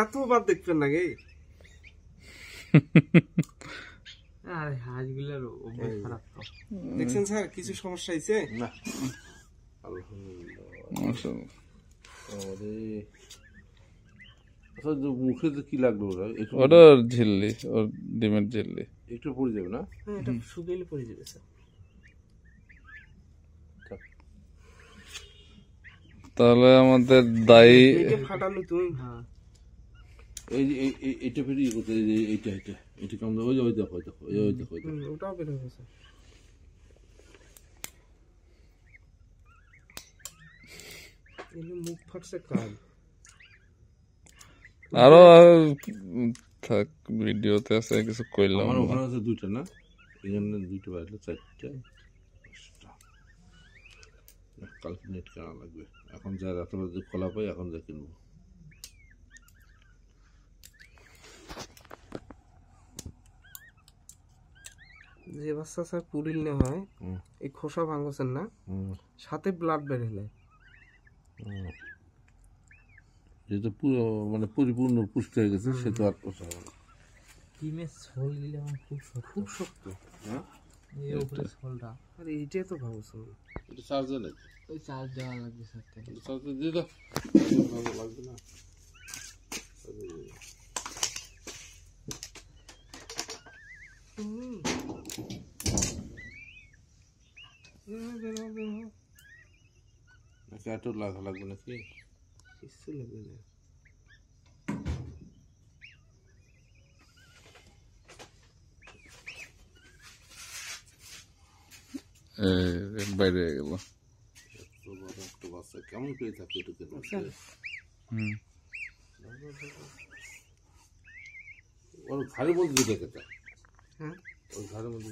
এতবার দেখবেন নাকি? আরে হাঁসগুলোর খারাপ তো দেখছেন স্যার, কিছু সমস্যা হয়েছে না? মুখে কি লাগলো? ওটা ঝিল্লি, ওর ডিমের ঝিল্লি একটু পড়ে যাবে না? হ্যাঁ, এটা শুকিয়ে পড়ে যাবে স্যার। তাহলে আমাদের দায়ী ফাটালো তুমি। হ্যাঁ, এইটা ফের ইয়ে করতে, এইটা কম দেবো। ওই দেখো ওটাও বের হয়ে গেছে। মুখ ফাটছে কাল। আরো থাক, ভিডিওতে আছে কিছু কইলাম। আমার ওখানে আছে দুইটা না, এখানে দুইটা বাজলে চারটা। কালকে নেট কেনা লাগবে। এখন যা রাত্রে খোলা পাই, এখন যা কিনবো। যে বাচ্চা স্যার পুরিল না হয়, এই খোসা ভাঙছেন না, সাথে ব্লাড বের হলে যেহেতু পুরো মানে পরিপূর্ণ পুষ্ট হয়ে গেছে, সে তো আর পোষা হবে না। ডিমের ঝোল দিলে আমার খুব শক্ত। হ্যাঁ, এই উপরে ঝোলটা। আরে এইটাই তো ভাবছেন। এটা চার্জ দেয় নাকি? ওই চার্জ দেওয়া লাগবে স্যার। চার্জ দিয়ে দাও, ভালো লাগবে না। নাকি এত লাগবে নাকি? কিছু লাগবে না। বাইরে গেল। বাচ্চা কেমন করে থাকে ওটাকে? ওর ঘরের মধ্যে দেখে, হ্যাঁ, ওর ঘরের মধ্যে